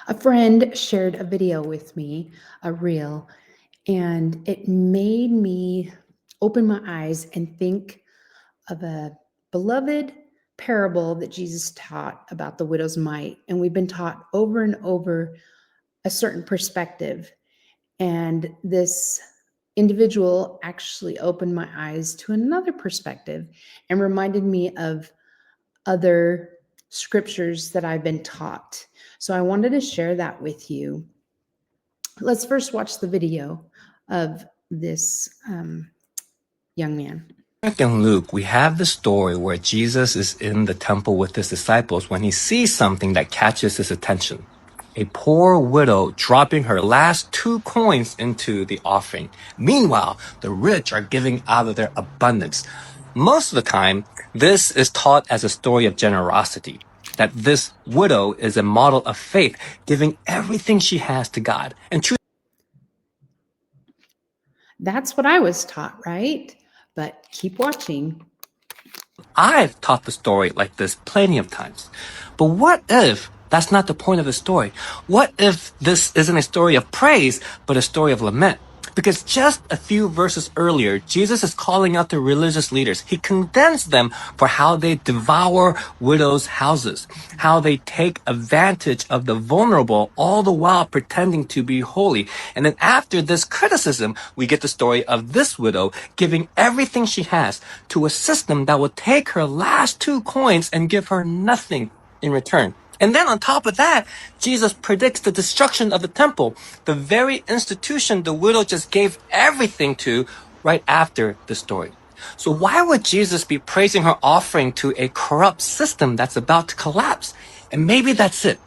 A friend shared a video with me, a reel, and it made me open my eyes and think of a beloved parable that Jesus taught about the widow's mite. And we've been taught over and over a certain perspective. And this individual actually opened my eyes to another perspective and reminded me of other scriptures that I've been taught. So I wanted to share that with you. Let's first watch the video of this young man. Mark and Luke, we have the story where Jesus is in the temple with his disciples when he sees something that catches his attention. A poor widow dropping her last 2 coins into the offering. Meanwhile, the rich are giving out of their abundance. Most of the time, this is taught as a story of generosity, that this widow is a model of faith, giving everything she has to God. And That's what I was taught, right? But keep watching. I've taught the story like this plenty of times. But what if that's not the point of the story? What if this isn't a story of praise, but a story of lament? Because just a few verses earlier, Jesus is calling out the religious leaders. He condemns them for how they devour widows' houses, how they take advantage of the vulnerable, all the while pretending to be holy. And then after this criticism, we get the story of this widow giving everything she has to a system that will take her last 2 coins and give her nothing in return. And then on top of that, Jesus predicts the destruction of the temple, the very institution the widow just gave everything to right after the story. So why would Jesus be praising her offering to a corrupt system that's about to collapse? And maybe that's it.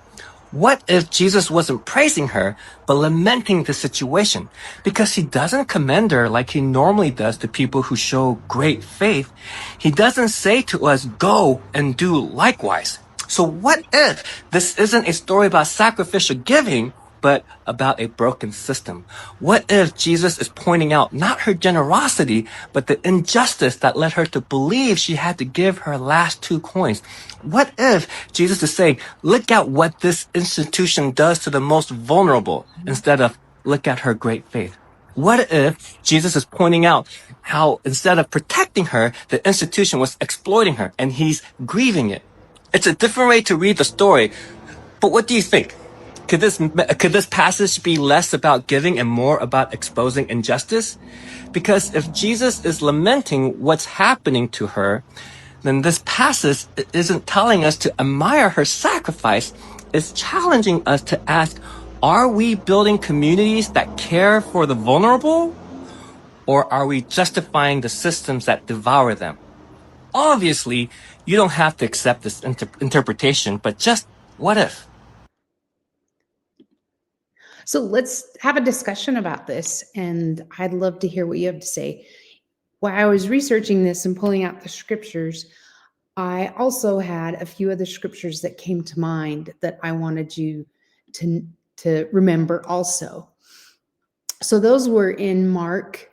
What if Jesus wasn't praising her, but lamenting the situation? Because he doesn't commend her like he normally does to people who show great faith. He doesn't say to us, go and do likewise. So what if this isn't a story about sacrificial giving, but about a broken system? What if Jesus is pointing out not her generosity, but the injustice that led her to believe she had to give her last 2 coins? What if Jesus is saying, look at what this institution does to the most vulnerable, instead of look at her great faith? What if Jesus is pointing out how instead of protecting her, the institution was exploiting her and he's grieving it? It's a different way to read the story, but what do you think? Could this passage be less about giving and more about exposing injustice? Because if Jesus is lamenting what's happening to her, then this passage isn't telling us to admire her sacrifice. It's challenging us to ask, are we building communities that care for the vulnerable? Or are we justifying the systems that devour them? Obviously, you don't have to accept this interpretation, but just what if? So let's have a discussion about this, and I'd love to hear what you have to say. While I was researching this and pulling out the scriptures, I also had a few other scriptures that came to mind that I wanted you to remember also. So those were in Mark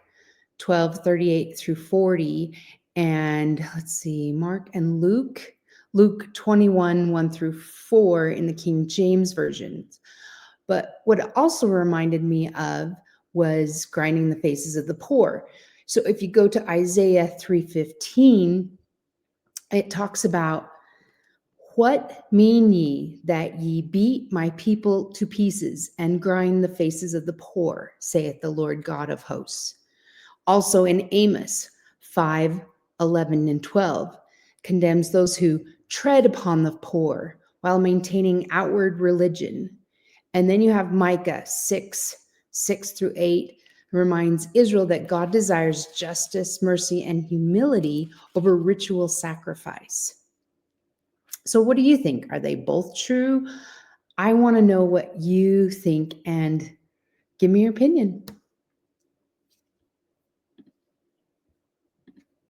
12:38 through 40, and let's see, Mark and Luke 21, 1 through 4 in the King James Version. But what it also reminded me of was grinding the faces of the poor. So if you go to Isaiah 3:15, it talks about, what mean ye that ye beat my people to pieces and grind the faces of the poor, saith the Lord God of hosts. Also in Amos 5:11 and 12 condemns those who tread upon the poor while maintaining outward religion. And then you have Micah 6 through 8, reminds Israel that God desires justice, mercy, and humility over ritual sacrifice. So what do you think? Are they both true? I want to know what you think, and give me your opinion.